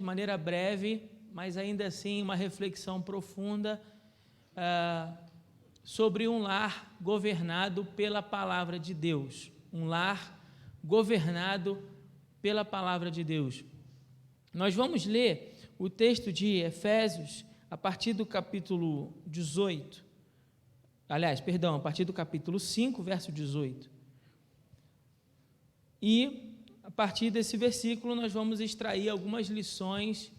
de maneira breve, mas ainda assim uma reflexão profunda sobre um lar governado pela palavra de Deus. Um lar governado pela palavra de Deus. Nós vamos ler o texto de Efésios a partir do capítulo 18. A partir do capítulo 5, verso 18. E a partir desse versículo nós vamos extrair algumas lições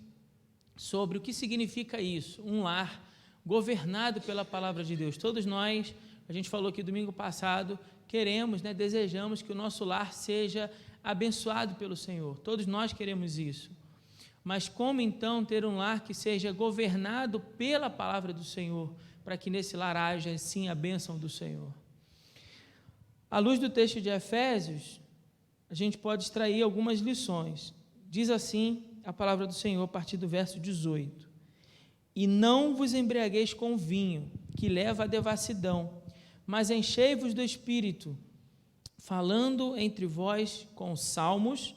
sobre o que significa isso, um lar governado pela palavra de Deus. Todos nós, a gente falou aqui domingo passado, queremos, desejamos que o nosso lar seja abençoado pelo Senhor. Todos nós queremos isso. Mas como então ter um lar que seja governado pela palavra do Senhor, para que nesse lar haja sim a bênção do Senhor? À luz do texto de Efésios, a gente pode extrair algumas lições. Diz assim a palavra do Senhor a partir do verso 18: E não vos embriagueis com vinho, que leva à devassidão, mas enchei-vos do Espírito, falando entre vós com salmos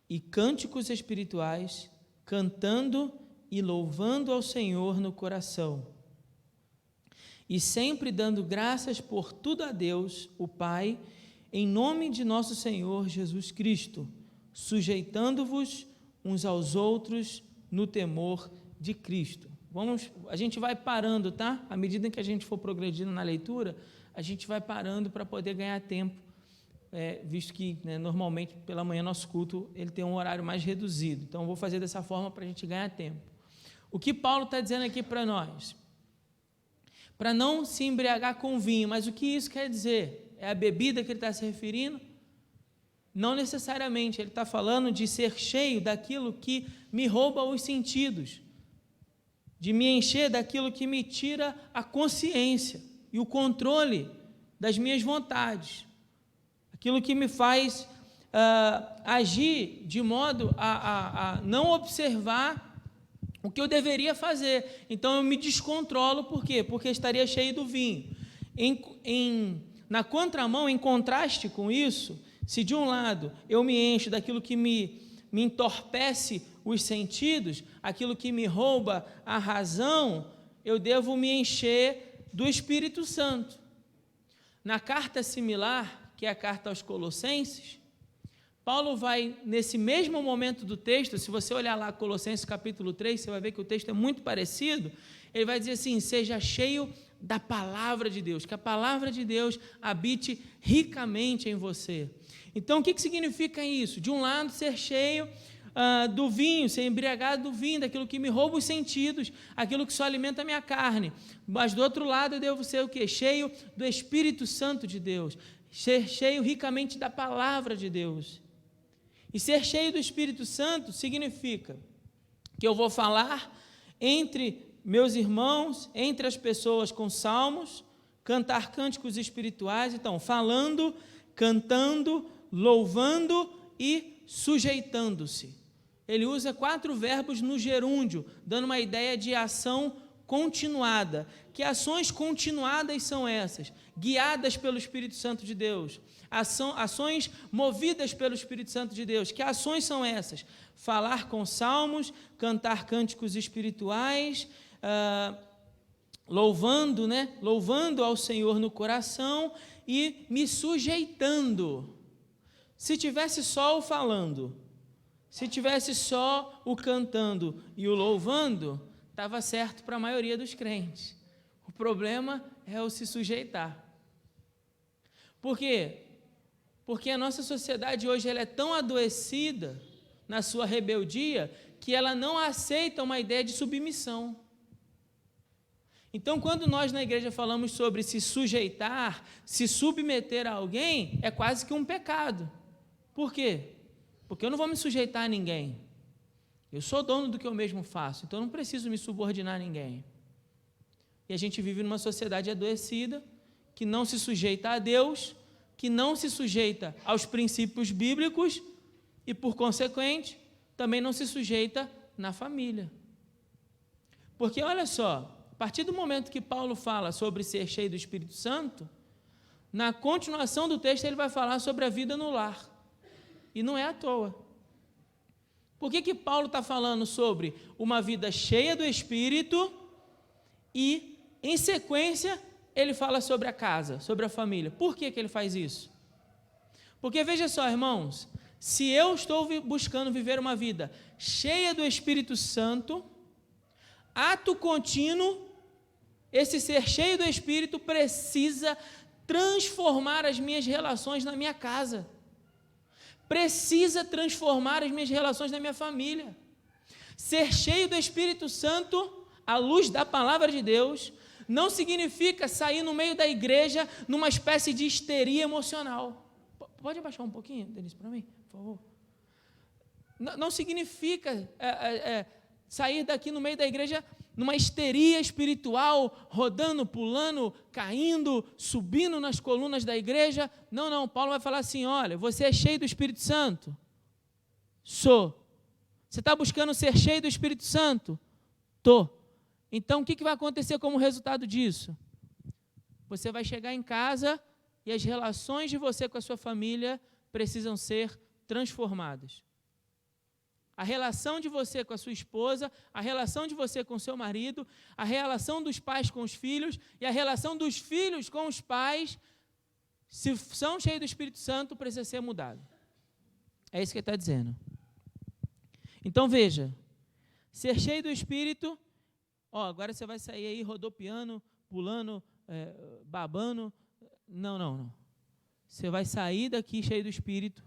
e cânticos espirituais, cantando e louvando ao Senhor no coração, e sempre dando graças por tudo a Deus, o Pai, em nome de nosso Senhor Jesus Cristo, sujeitando-vos uns aos outros no temor de Cristo. A gente vai parando, tá? À medida que a gente for progredindo na leitura, a gente vai parando para poder ganhar tempo, visto que normalmente pela manhã nosso culto ele tem um horário mais reduzido. Então eu vou fazer dessa forma para a gente ganhar tempo. O que Paulo está dizendo aqui para nós? Para não se embriagar com vinho, mas o que isso quer dizer? É a bebida que ele está se referindo? Não necessariamente, ele está falando de ser cheio daquilo que me rouba os sentidos, de me encher daquilo que me tira a consciência e o controle das minhas vontades, aquilo que me faz agir de modo a não observar o que eu deveria fazer. Então eu me descontrolo, por quê? Porque estaria cheio do vinho. Na contramão, em contraste com isso, se de um lado eu me encho daquilo que me entorpece os sentidos, aquilo que me rouba a razão, eu devo me encher do Espírito Santo. Na carta similar, que é a carta aos Colossenses, Paulo vai, nesse mesmo momento do texto, se você olhar lá Colossenses capítulo 3, você vai ver que o texto é muito parecido. Ele vai dizer assim: seja cheio da palavra de Deus, que a palavra de Deus habite ricamente em você. Então, o que significa isso? De um lado, ser cheio do vinho, ser embriagado do vinho, daquilo que me rouba os sentidos, aquilo que só alimenta a minha carne. Mas do outro lado, eu devo ser o quê? Cheio do Espírito Santo de Deus, ser cheio ricamente da palavra de Deus. E ser cheio do Espírito Santo significa que eu vou falar entre meus irmãos, entre as pessoas com salmos, cantar cânticos espirituais. Então, falando, cantando, louvando e sujeitando-se. Ele usa 4 verbos no gerúndio, dando uma ideia de ação continuada. Que ações continuadas são essas? Guiadas pelo Espírito Santo de Deus. Ações movidas pelo Espírito Santo de Deus. Que ações são essas? Falar com salmos, cantar cânticos espirituais, louvando ao Senhor no coração e me sujeitando. Se tivesse só o falando, se tivesse só o cantando e o louvando, estava certo para a maioria dos crentes. O problema é o se sujeitar. Por quê? Porque a nossa sociedade hoje ela é tão adoecida na sua rebeldia que ela não aceita uma ideia de submissão. Então, quando nós na igreja falamos sobre se sujeitar, se submeter a alguém, é quase que um pecado. Por quê? Porque eu não vou me sujeitar a ninguém. Eu sou dono do que eu mesmo faço, então eu não preciso me subordinar a ninguém. E a gente vive numa sociedade adoecida, que não se sujeita a Deus, que não se sujeita aos princípios bíblicos e, por consequente, também não se sujeita na família. Porque, olha só, a partir do momento que Paulo fala sobre ser cheio do Espírito Santo, na continuação do texto ele vai falar sobre a vida no lar. E não é à toa. Por que Paulo está falando sobre uma vida cheia do Espírito e, em sequência, ele fala sobre a casa, sobre a família? Por que ele faz isso? Porque veja só, irmãos, se eu estou buscando viver uma vida cheia do Espírito Santo, ato contínuo, esse ser cheio do Espírito precisa transformar as minhas relações na minha casa, precisa transformar as minhas relações na minha família. Ser cheio do Espírito Santo, à luz da palavra de Deus, não significa sair no meio da igreja numa espécie de histeria emocional. Pode abaixar um pouquinho, Denise, para mim, por favor? Não significa sair daqui no meio da igreja numa histeria espiritual, rodando, pulando, caindo, subindo nas colunas da igreja. Não, Paulo vai falar assim, olha, você é cheio do Espírito Santo? Sou. Você está buscando ser cheio do Espírito Santo? Estou. Então, o que vai acontecer como resultado disso? Você vai chegar em casa e as relações de você com a sua família precisam ser transformadas. A relação de você com a sua esposa, a relação de você com o seu marido, a relação dos pais com os filhos e a relação dos filhos com os pais, se são cheios do Espírito Santo, precisa ser mudado. É isso que ele está dizendo. Então veja, ser cheio do Espírito, agora você vai sair aí rodopiando, pulando, babando. Não. Você vai sair daqui cheio do Espírito,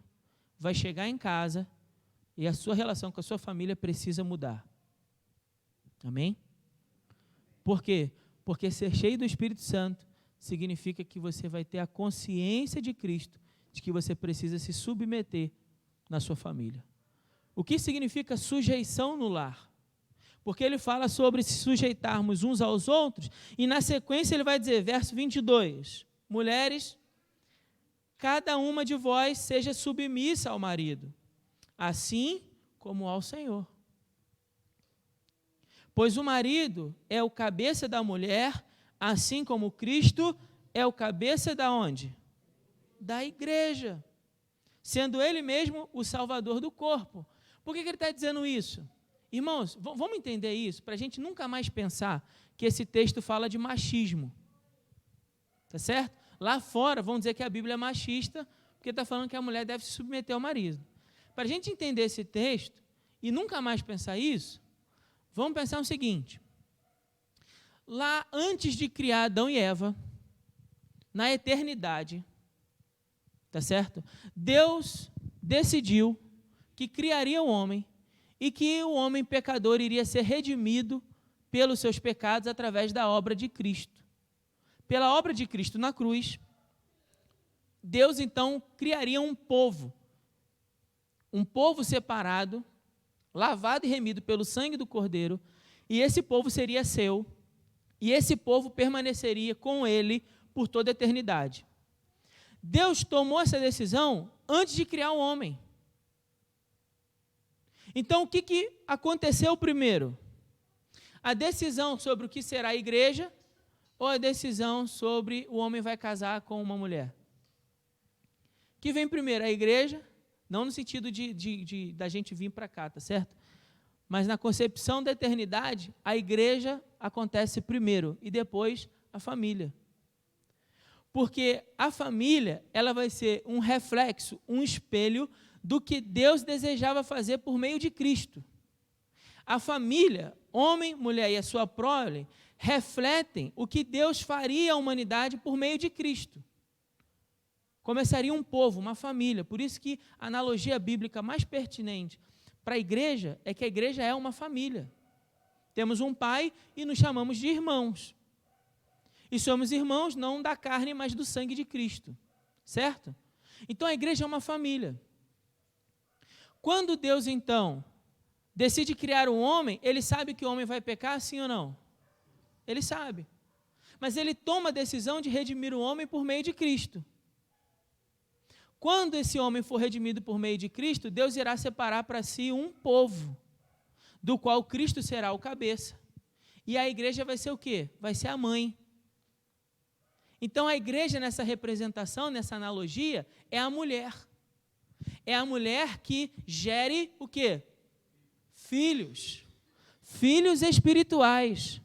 vai chegar em casa e a sua relação com a sua família precisa mudar. Amém? Por quê? Porque ser cheio do Espírito Santo significa que você vai ter a consciência de Cristo, de que você precisa se submeter na sua família. O que significa sujeição no lar? Porque ele fala sobre se sujeitarmos uns aos outros, e na sequência ele vai dizer, verso 22, mulheres, cada uma de vós seja submissa ao marido, assim como ao Senhor. Pois o marido é o cabeça da mulher, assim como Cristo é o cabeça da onde? Da igreja, sendo ele mesmo o salvador do corpo. Por que ele está dizendo isso? Irmãos, vamos entender isso, para a gente nunca mais pensar que esse texto fala de machismo. Tá certo? Lá fora vão dizer que a Bíblia é machista, porque está falando que a mulher deve se submeter ao marido. Para a gente entender esse texto e nunca mais pensar isso, vamos pensar o seguinte. Lá antes de criar Adão e Eva, na eternidade, tá certo? Deus decidiu que criaria o homem e que o homem pecador iria ser redimido pelos seus pecados através da obra de Cristo. Pela obra de Cristo na cruz, Deus então criaria um povo separado, lavado e remido pelo sangue do Cordeiro, e esse povo seria seu, e esse povo permaneceria com ele por toda a eternidade. Deus tomou essa decisão antes de criar o homem. Então, o que aconteceu primeiro? A decisão sobre o que será a igreja ou a decisão sobre o homem vai casar com uma mulher? O que vem primeiro? A igreja, não no sentido da gente vir para cá, tá certo? Mas na concepção da eternidade, a igreja acontece primeiro e depois a família. Porque a família, ela vai ser um reflexo, um espelho do que Deus desejava fazer por meio de Cristo. A família, homem, mulher e a sua prole, refletem o que Deus faria à humanidade por meio de Cristo. Começaria um povo, uma família. Por isso que a analogia bíblica mais pertinente para a igreja é que a igreja é uma família. Temos um pai e nos chamamos de irmãos. E somos irmãos não da carne, mas do sangue de Cristo. Certo? Então a igreja é uma família. Quando Deus, então, decide criar um homem, ele sabe que o homem vai pecar, sim ou não? Ele sabe. Mas ele toma a decisão de redimir o homem por meio de Cristo. Quando esse homem for redimido por meio de Cristo, Deus irá separar para si um povo, do qual Cristo será o cabeça. E a igreja vai ser o quê? Vai ser a mãe. Então a igreja, nessa representação, nessa analogia, é a mulher. É a mulher que gere o quê? filhos. Filhos espirituais.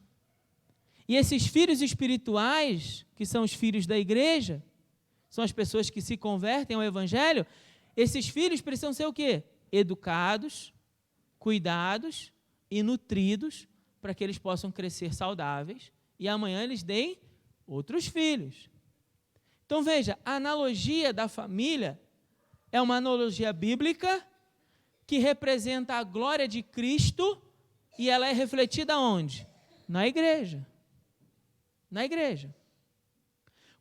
E esses filhos espirituais, que são os filhos da igreja, são as pessoas que se convertem ao evangelho, esses filhos precisam ser o quê? Educados, cuidados e nutridos para que eles possam crescer saudáveis e amanhã eles deem outros filhos. Então veja, a analogia da família é uma analogia bíblica que representa a glória de Cristo e ela é refletida onde? Na igreja. Na igreja.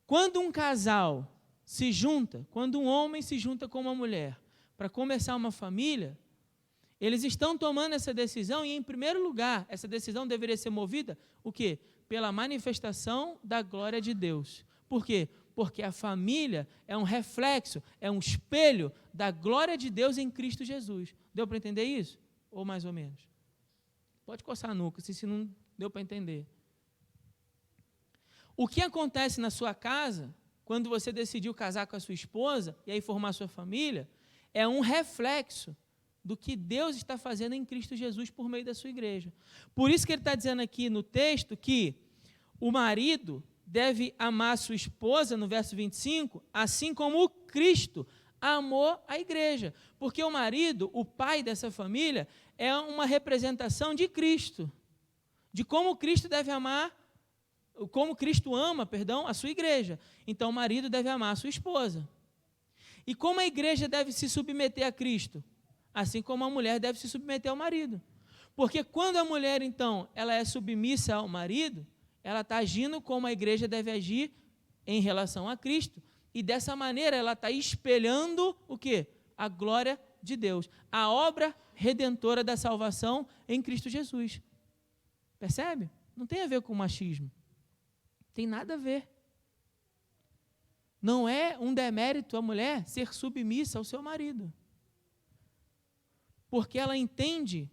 Quando um casal se junta, quando um homem se junta com uma mulher para começar uma família, eles estão tomando essa decisão e, em primeiro lugar, essa decisão deveria ser movida, o quê? Pela manifestação da glória de Deus. Por quê? Porque a família é um reflexo, é um espelho da glória de Deus em Cristo Jesus. Deu para entender isso? Ou mais ou menos? Pode coçar a nuca, se não deu para entender. O que acontece na sua casa, quando você decidiu casar com a sua esposa e aí formar a sua família, é um reflexo do que Deus está fazendo em Cristo Jesus por meio da sua igreja. Por isso que ele está dizendo aqui no texto que o marido deve amar a sua esposa, no verso 25, assim como Cristo amou a igreja. Porque o marido, o pai dessa família, é uma representação de Cristo, de como Cristo deve amar, como Cristo ama, a sua igreja. Então o marido deve amar a sua esposa. E como a igreja deve se submeter a Cristo? Assim como a mulher deve se submeter ao marido. Porque quando a mulher, então, ela é submissa ao marido, ela está agindo como a igreja deve agir em relação a Cristo. E dessa maneira ela está espelhando o quê? A glória de Deus. A obra redentora da salvação em Cristo Jesus. Percebe? Não tem a ver com machismo. Tem nada a ver. Não é um demérito a mulher ser submissa ao seu marido. Porque ela entende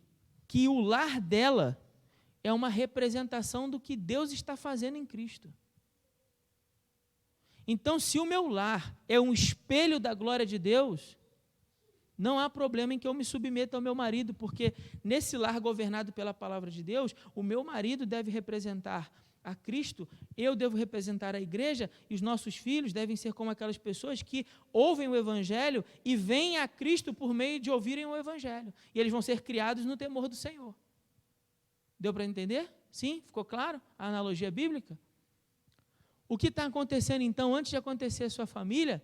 que o lar dela é uma representação do que Deus está fazendo em Cristo. Então, se o meu lar é um espelho da glória de Deus, não há problema em que eu me submeta ao meu marido, porque nesse lar governado pela palavra de Deus, o meu marido deve representar a Cristo, eu devo representar a igreja, e os nossos filhos devem ser como aquelas pessoas que ouvem o Evangelho e vêm a Cristo por meio de ouvirem o Evangelho. E eles vão ser criados no temor do Senhor. Deu para entender? Sim? Ficou claro a analogia bíblica? O que está acontecendo, então, antes de acontecer a sua família,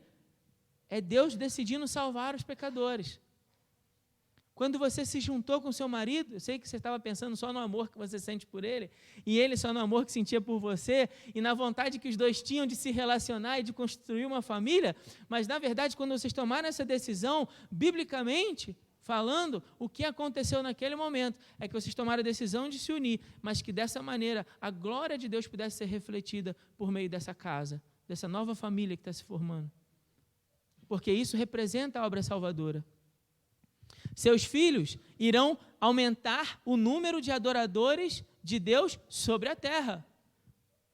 é Deus decidindo salvar os pecadores. Quando você se juntou com seu marido, eu sei que você estava pensando só no amor que você sente por ele, e ele só no amor que sentia por você, e na vontade que os dois tinham de se relacionar e de construir uma família, mas, na verdade, quando vocês tomaram essa decisão, biblicamente falando, o que aconteceu naquele momento é que vocês tomaram a decisão de se unir, mas que dessa maneira a glória de Deus pudesse ser refletida por meio dessa casa, dessa nova família que está se formando. Porque isso representa a obra salvadora. Seus filhos irão aumentar o número de adoradores de Deus sobre a terra.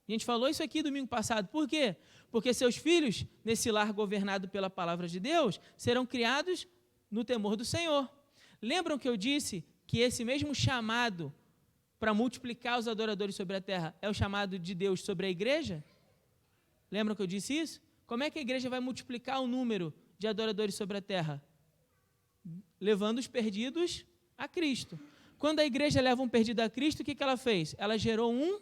A gente falou isso aqui domingo passado. Por quê? Porque seus filhos, nesse lar governado pela palavra de Deus, serão criados no temor do Senhor. Lembram que eu disse que esse mesmo chamado para multiplicar os adoradores sobre a terra é o chamado de Deus sobre a igreja? Lembram que eu disse isso? Como é que a igreja vai multiplicar o número de adoradores sobre a terra? Levando os perdidos a Cristo. Quando a igreja leva um perdido a Cristo, o que ela fez? Ela gerou um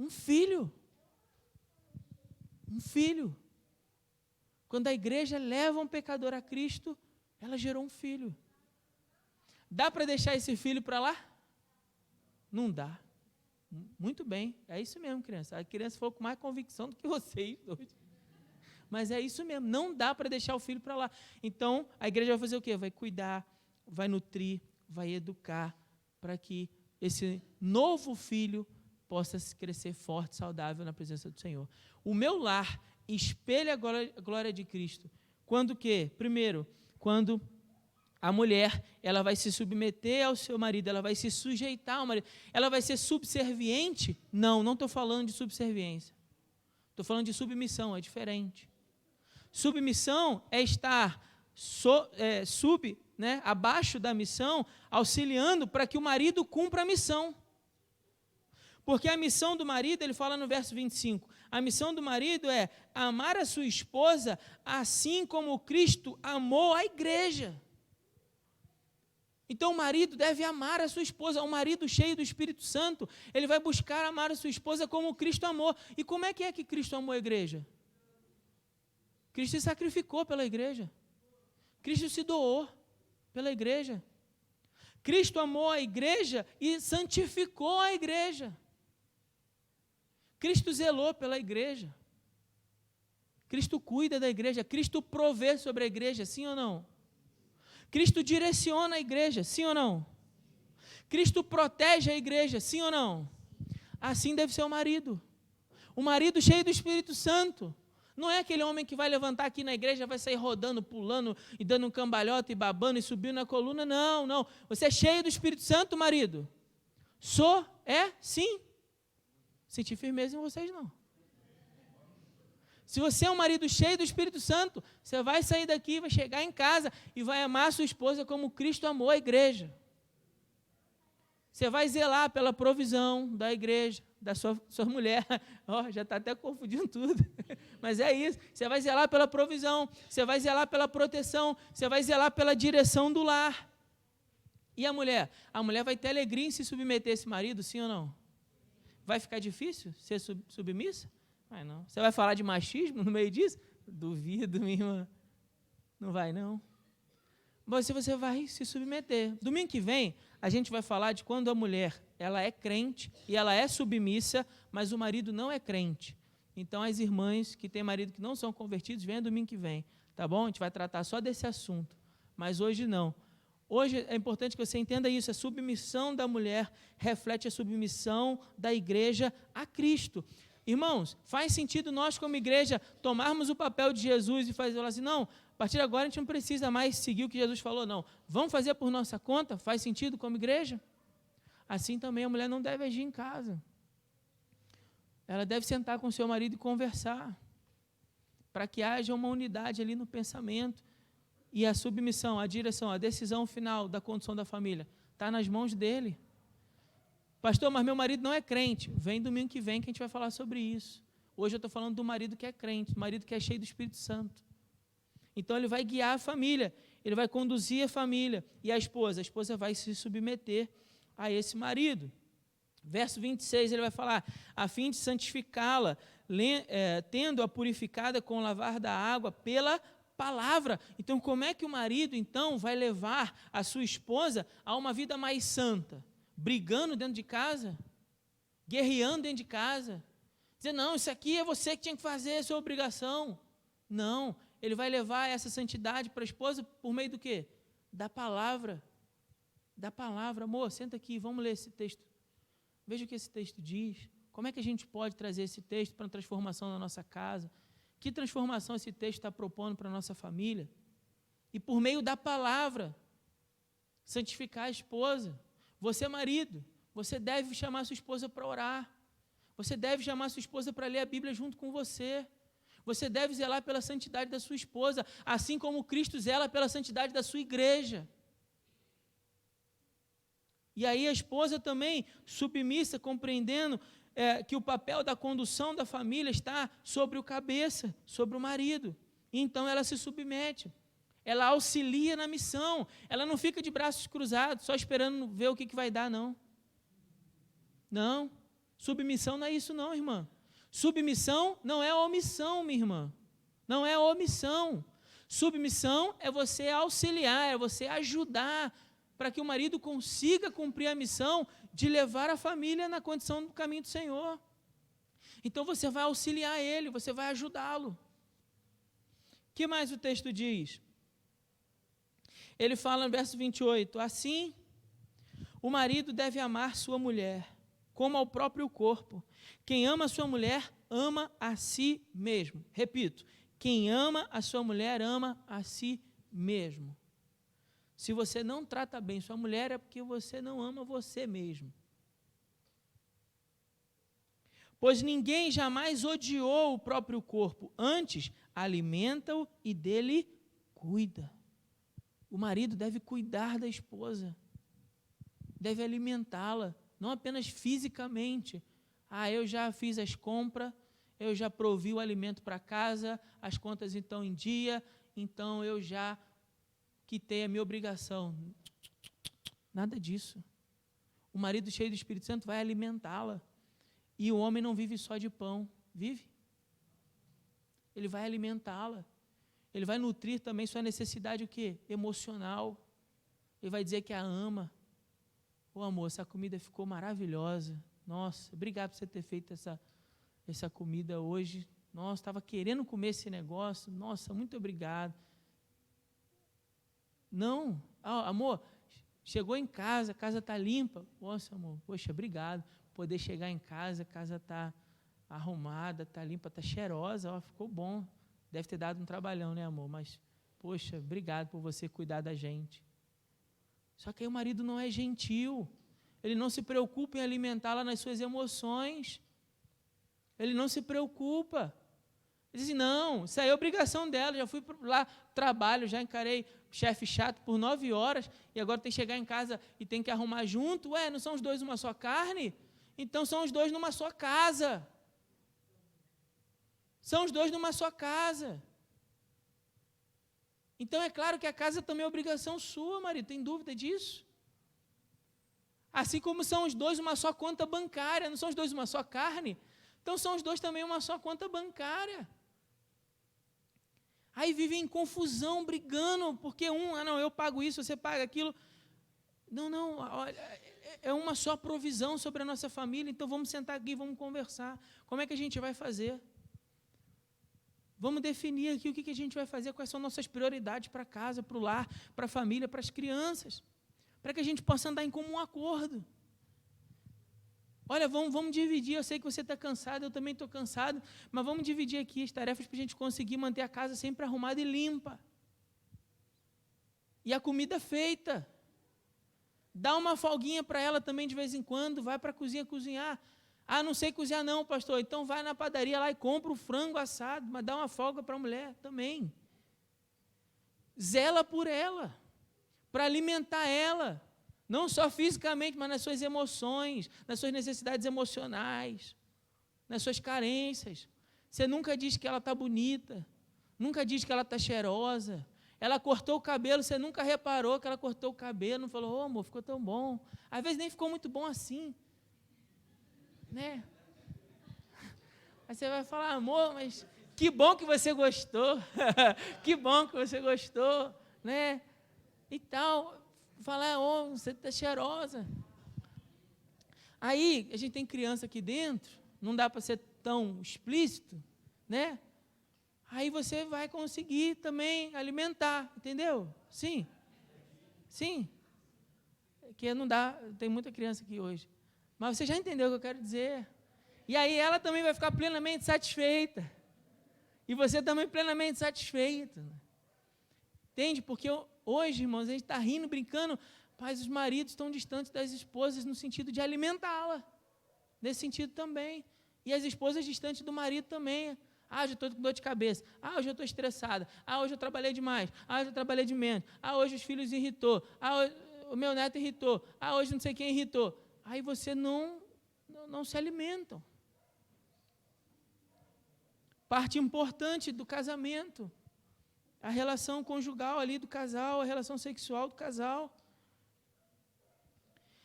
filho. Um filho. Quando a igreja leva um pecador a Cristo, ela gerou um filho. Dá para deixar esse filho para lá? Não dá. Muito bem, é isso mesmo, criança. A criança falou com mais convicção do que vocês dois. Mas é isso mesmo, não dá para deixar o filho para lá. Então, a igreja vai fazer o quê? Vai cuidar, vai nutrir, vai educar, para que esse novo filho possa crescer forte, saudável na presença do Senhor. O meu lar espelha a glória de Cristo. Quando o quê? Primeiro, quando a mulher, ela vai se submeter ao seu marido, ela vai se sujeitar ao marido. Ela vai ser subserviente? Não estou falando de subserviência. Estou falando de submissão, é diferente. Submissão é estar né, abaixo da missão, auxiliando para que o marido cumpra a missão. Porque a missão do marido, ele fala no verso 25, a missão do marido é amar a sua esposa assim como Cristo amou a igreja. Então o marido deve amar a sua esposa, um marido cheio do Espírito Santo, ele vai buscar amar a sua esposa como Cristo amou. E como é que Cristo amou a igreja? Cristo se sacrificou pela igreja. Cristo se doou pela igreja. Cristo amou a igreja e santificou a igreja. Cristo zelou pela igreja. Cristo cuida da igreja. Cristo provê sobre a igreja, sim ou não? Cristo direciona a igreja, sim ou não? Cristo protege a igreja, sim ou não? Assim deve ser o marido. O marido cheio do Espírito Santo. Não é aquele homem que vai levantar aqui na igreja, vai sair rodando, pulando, e dando um cambalhota, e babando, e subindo na coluna. Não, não. Você é cheio do Espírito Santo, marido? Sou? É? Sim. Sentir firmeza em vocês, não. Se você é um marido cheio do Espírito Santo, você vai sair daqui, vai chegar em casa e vai amar a sua esposa como Cristo amou a igreja. Você vai zelar pela provisão da igreja, da sua mulher. Já está até confundindo tudo. Mas é isso. Você vai zelar pela provisão, você vai zelar pela proteção, você vai zelar pela direção do lar. E a mulher? A mulher vai ter alegria em se submeter a esse marido, sim ou não? Vai ficar difícil ser submissa? Vai não. Você vai falar de machismo no meio disso? Duvido, minha irmã. Não vai, não. Mas você vai se submeter. Domingo que vem, a gente vai falar de quando a mulher ela é crente e ela é submissa, mas o marido não é crente. Então, as irmãs que têm marido que não são convertidos, venham domingo que vem, tá bom? A gente vai tratar só desse assunto, mas hoje não. Hoje é importante que você entenda isso, a submissão da mulher reflete a submissão da igreja a Cristo. Irmãos, faz sentido nós como igreja tomarmos o papel de Jesus e falar assim, não, a partir de agora a gente não precisa mais seguir o que Jesus falou, não. Vamos fazer por nossa conta? Faz sentido como igreja? Assim também a mulher não deve agir em casa. Ela deve sentar com o seu marido e conversar, para que haja uma unidade ali no pensamento. E a submissão, a direção, a decisão final da condução da família está nas mãos dele. Pastor, mas meu marido não é crente. Vem domingo que vem que a gente vai falar sobre isso. Hoje eu estou falando do marido que é crente, do marido que é cheio do Espírito Santo. Então ele vai guiar a família, ele vai conduzir a família. E a esposa vai se submeter a esse marido. Verso 26, ele vai falar, a fim de santificá-la, tendo-a purificada com o lavar da água pela palavra. Então, como é que o marido, então, vai levar a sua esposa a uma vida mais santa? Brigando dentro de casa? Guerreando dentro de casa? Dizer, não, isso aqui é você que tinha que fazer, é sua obrigação. Não, ele vai levar essa santidade para a esposa por meio do quê? Da palavra. Da palavra. Amor, senta aqui, vamos ler esse texto. Veja o que esse texto diz. Como é que a gente pode trazer esse texto para a transformação da nossa casa? Que transformação esse texto está propondo para a nossa família? E por meio da palavra, santificar a esposa. Você, marido, você deve chamar sua esposa para orar. Você deve chamar sua esposa para ler a Bíblia junto com você. Você deve zelar pela santidade da sua esposa, assim como Cristo zela pela santidade da sua igreja. E aí a esposa também, submissa, compreendendo que o papel da condução da família está sobre o cabeça, sobre o marido. E então ela se submete, ela auxilia na missão, ela não fica de braços cruzados, só esperando ver o que vai dar, não. Não, submissão não é isso não, irmã. Submissão não é omissão, minha irmã. Não é omissão. Submissão é você auxiliar, é você ajudar para que o marido consiga cumprir a missão de levar a família na condição do caminho do Senhor. Então você vai auxiliar ele, você vai ajudá-lo. O que mais o texto diz? Ele fala no verso 28, assim, o marido deve amar sua mulher, como ao próprio corpo. Quem ama a sua mulher, ama a si mesmo. Repito, quem ama a sua mulher, ama a si mesmo. Se você não trata bem sua mulher, é porque você não ama você mesmo. Pois ninguém jamais odiou o próprio corpo, antes alimenta-o e dele cuida. O marido deve cuidar da esposa, deve alimentá-la, não apenas fisicamente. Eu já fiz as compras, eu já provi o alimento para casa, as contas estão em dia, então eu já quitei a minha obrigação. Nada disso. O marido cheio do Espírito Santo vai alimentá-la. E o homem não vive só de pão, vive? Ele vai alimentá-la. Ele vai nutrir também sua necessidade o quê? Emocional. Ele vai dizer que a ama. Amor, essa comida ficou maravilhosa. Nossa, obrigado por você ter feito essa comida hoje. Nossa, estava querendo comer esse negócio. Nossa, muito obrigado. Não, amor, chegou em casa, a casa está limpa. Nossa, amor, poxa, obrigado. Poder chegar em casa, a casa está arrumada, está limpa, está cheirosa, ficou bom. Deve ter dado um trabalhão, né, amor? Mas, poxa, obrigado por você cuidar da gente. Só que aí o marido não é gentil. Ele não se preocupa em alimentá-la nas suas emoções. Ele não se preocupa. Ele diz, não, isso aí é obrigação dela. Já fui lá, trabalho, já encarei chefe chato por 9 horas, e agora tem que chegar em casa e tem que arrumar junto. Não são os dois uma só carne? Então são os dois numa só casa. São os dois numa só casa. Então é claro que a casa também é obrigação sua, marido, tem dúvida disso? Assim como são os dois uma só conta bancária, não são os dois uma só carne? Então são os dois também uma só conta bancária. Aí vivem em confusão, brigando, porque não, eu pago isso, você paga aquilo. Não, olha, é uma só provisão sobre a nossa família, então vamos sentar aqui, vamos conversar. Como é que a gente vai fazer? Vamos definir aqui o que a gente vai fazer, quais são nossas prioridades para casa, para o lar, para a família, para as crianças, para que a gente possa andar em comum acordo. Olha, vamos dividir, eu sei que você está cansado, eu também estou cansado, mas vamos dividir aqui as tarefas para a gente conseguir manter a casa sempre arrumada e limpa. E a comida feita. Dá uma folguinha para ela também de vez em quando, vai para a cozinha cozinhar. Não sei cozinhar não, pastor, então vai na padaria lá e compra o frango assado, mas dá uma folga para a mulher também. Zela por ela, para alimentar ela, não só fisicamente, mas nas suas emoções, nas suas necessidades emocionais, nas suas carências. Você nunca diz que ela está bonita, nunca diz que ela está cheirosa. Ela cortou o cabelo, você nunca reparou que ela cortou o cabelo, não falou, amor, ficou tão bom. Às vezes nem ficou muito bom assim. Né? Aí você vai falar, amor, mas que bom que você gostou, que bom que você gostou, né? E tal, falar, você está cheirosa. Aí, a gente tem criança aqui dentro, não dá para ser tão explícito, né? Aí você vai conseguir também alimentar, entendeu? Sim, que não dá, tem muita criança aqui hoje. Mas você já entendeu o que eu quero dizer. E aí ela também vai ficar plenamente satisfeita. E você também plenamente satisfeito. Entende? Porque hoje, irmãos, a gente está rindo, brincando, mas os maridos estão distantes das esposas no sentido de alimentá-la. Nesse sentido também. E as esposas distantes do marido também. Hoje eu estou com dor de cabeça. Hoje eu estou estressada. Hoje eu trabalhei demais. Hoje eu trabalhei de menos. Hoje os filhos irritou. Hoje o meu neto irritou. Hoje não sei quem irritou. Aí você não se alimentam. Parte importante do casamento, a relação conjugal ali do casal, a relação sexual do casal.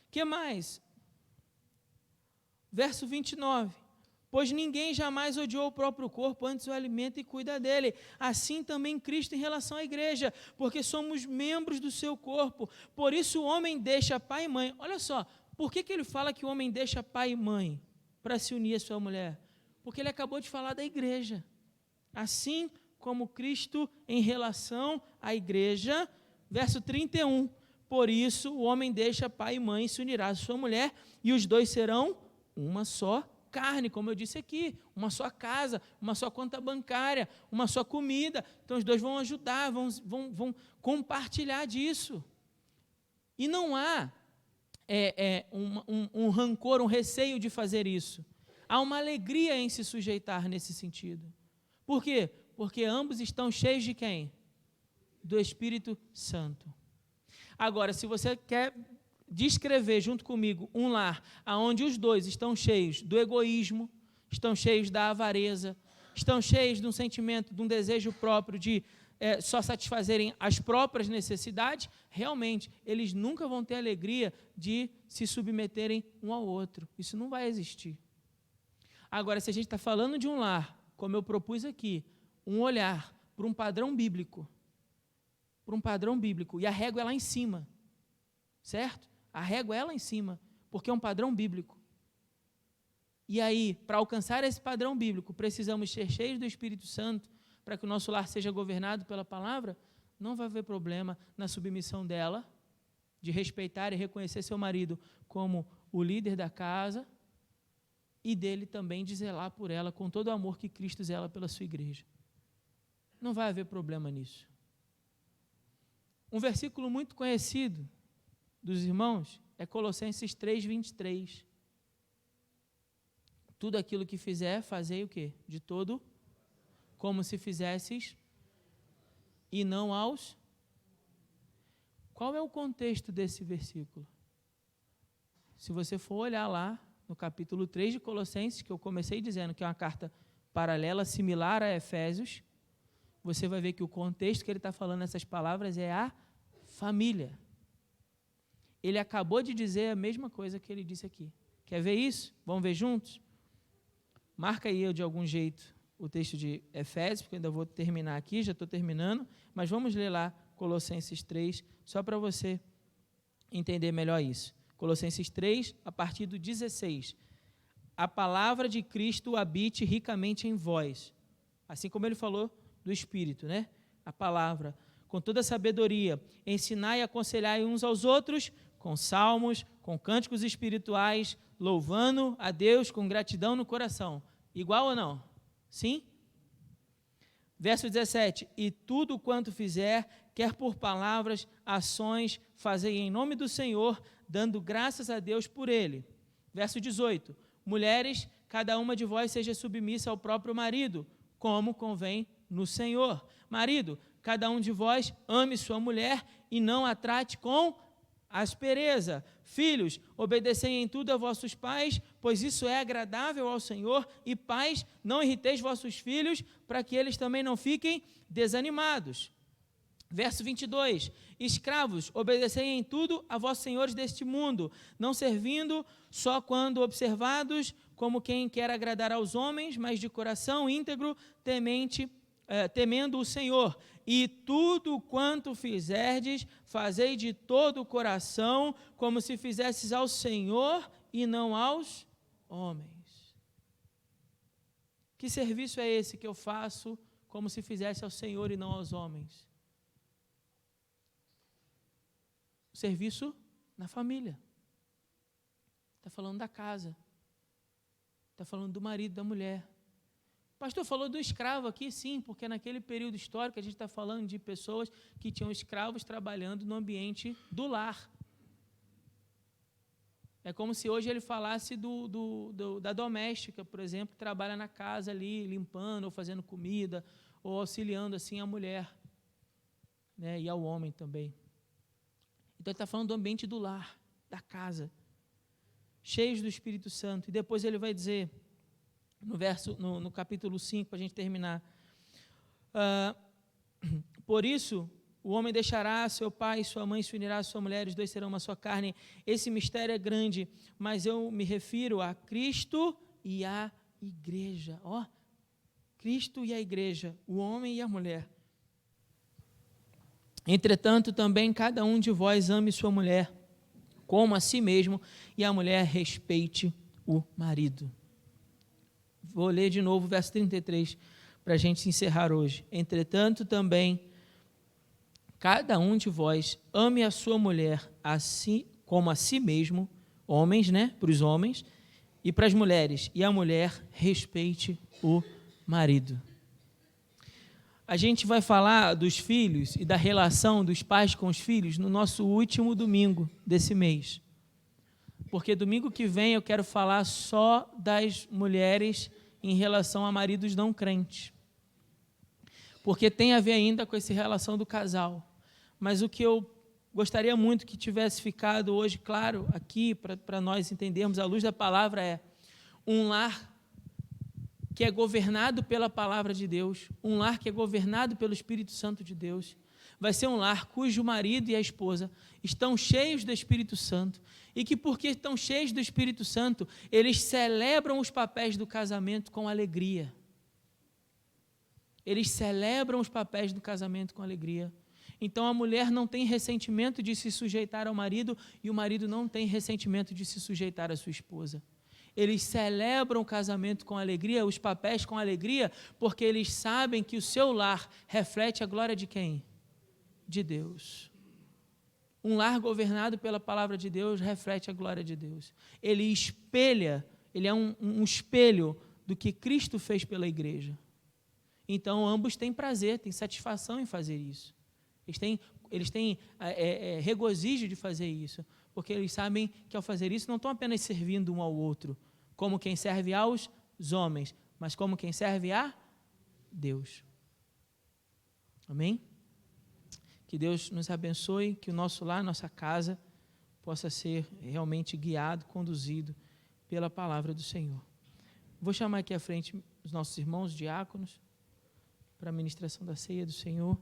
O que mais? Verso 29. Pois ninguém jamais odiou o próprio corpo, antes o alimenta e cuida dele. Assim também Cristo em relação à igreja, porque somos membros do seu corpo. Por isso o homem deixa pai e mãe. Olha só, por que ele fala que o homem deixa pai e mãe para se unir à sua mulher? Porque ele acabou de falar da igreja. Assim como Cristo em relação à igreja, verso 31. Por isso o homem deixa pai e mãe e se unirá à sua mulher, e os dois serão uma só carne, como eu disse aqui, uma só casa, uma só conta bancária, uma só comida. Então os dois vão ajudar, vão compartilhar disso. E não há um rancor, um receio de fazer isso. Há uma alegria em se sujeitar nesse sentido. Por quê? Porque ambos estão cheios de quem? Do Espírito Santo. Agora, se você quer descrever junto comigo um lar onde os dois estão cheios do egoísmo, estão cheios da avareza, estão cheios de um sentimento, de um desejo próprio de só satisfazerem as próprias necessidades, realmente, eles nunca vão ter alegria de se submeterem um ao outro. Isso não vai existir. Agora, se a gente está falando de um lar, como eu propus aqui, um olhar para um padrão bíblico, e a régua é lá em cima, certo? A régua é lá em cima, porque é um padrão bíblico. E aí, para alcançar esse padrão bíblico, precisamos ser cheios do Espírito Santo, para que o nosso lar seja governado pela palavra. Não vai haver problema na submissão dela, de respeitar e reconhecer seu marido como o líder da casa, e dele também de zelar por ela com todo o amor que Cristo zela pela sua igreja. Não vai haver problema nisso. Um versículo muito conhecido dos irmãos é Colossenses 3:23. Tudo aquilo que fizer, fazei o quê? De todo, como se fizesses, e não aos... Qual é o contexto desse versículo? Se você for olhar lá, no capítulo 3 de Colossenses, que eu comecei dizendo que é uma carta paralela, similar a Efésios, você vai ver que o contexto que ele está falando essas palavras é a família. Ele acabou de dizer a mesma coisa que ele disse aqui. Quer ver isso? Vamos ver juntos? Marca aí eu de algum jeito o texto de Efésios, porque eu ainda vou terminar aqui, já estou terminando, mas vamos ler lá Colossenses 3, só para você entender melhor isso. Colossenses 3, a partir do 16. A palavra de Cristo habite ricamente em vós, assim como ele falou do Espírito, né? A palavra, com toda sabedoria, ensinai e aconselhai uns aos outros, com salmos, com cânticos espirituais, louvando a Deus com gratidão no coração. Igual ou não? Sim? Verso 17, e tudo quanto fizer, quer por palavras, ações, fazei em nome do Senhor, dando graças a Deus por ele. Verso 18, mulheres, cada uma de vós seja submissa ao próprio marido, como convém no Senhor. Marido, cada um de vós ame sua mulher e não a trate com aspereza. Filhos, obedecei em tudo a vossos pais, pois isso é agradável ao Senhor, e pais, não irriteis vossos filhos, para que eles também não fiquem desanimados. Verso 22, escravos, obedecei em tudo a vossos senhores deste mundo, não servindo só quando observados, como quem quer agradar aos homens, mas de coração íntegro, temendo o Senhor. E tudo quanto fizerdes, fazei de todo o coração, como se fizesses ao Senhor e não aos homens. Que serviço é esse que eu faço como se fizesse ao Senhor e não aos homens? O serviço na família. Está falando da casa. Está falando do marido, da mulher. O pastor falou do escravo aqui, sim, porque naquele período histórico a gente está falando de pessoas que tinham escravos trabalhando no ambiente do lar. É como se hoje ele falasse da doméstica, por exemplo, que trabalha na casa ali, limpando, ou fazendo comida, ou auxiliando assim a mulher, né, e ao homem também. Então ele está falando do ambiente do lar, da casa, cheios do Espírito Santo. E depois ele vai dizer, no capítulo 5, para a gente terminar, por isso o homem deixará seu pai e sua mãe, se unirá à sua mulher, os dois serão uma só carne. Esse mistério é grande, mas eu me refiro a Cristo e a igreja. Cristo e a igreja, o homem e a mulher. Entretanto, também cada um de vós ame sua mulher, como a si mesmo, e a mulher respeite o marido. Vou ler de novo o verso 33, para a gente encerrar hoje. Entretanto, também, cada um de vós ame a sua mulher assim, como a si mesmo, homens, né, para os homens, e para as mulheres, e a mulher respeite o marido. A gente vai falar dos filhos e da relação dos pais com os filhos no nosso último domingo desse mês. Porque domingo que vem eu quero falar só das mulheres em relação a maridos não crentes. Porque tem a ver ainda com essa relação do casal. Mas o que eu gostaria muito que tivesse ficado hoje claro aqui, para nós entendermos, à luz da palavra, é um lar que é governado pela palavra de Deus, um lar que é governado pelo Espírito Santo de Deus, vai ser um lar cujo marido e a esposa estão cheios do Espírito Santo, e que porque estão cheios do Espírito Santo, eles celebram os papéis do casamento com alegria. Eles celebram os papéis do casamento com alegria. Então a mulher não tem ressentimento de se sujeitar ao marido, e o marido não tem ressentimento de se sujeitar à sua esposa. Eles celebram o casamento com alegria, os papéis com alegria, porque eles sabem que o seu lar reflete a glória de quem? De Deus. Um lar governado pela palavra de Deus reflete a glória de Deus. Ele espelha, ele é um espelho do que Cristo fez pela igreja. Então ambos têm prazer, têm satisfação em fazer isso. Eles têm regozijo de fazer isso, porque eles sabem que ao fazer isso não estão apenas servindo um ao outro, como quem serve aos homens, mas como quem serve a Deus. Amém? Que Deus nos abençoe, que o nosso lar, nossa casa, possa ser realmente guiado, conduzido pela palavra do Senhor. Vou chamar aqui à frente os nossos irmãos diáconos para a ministração da ceia do Senhor.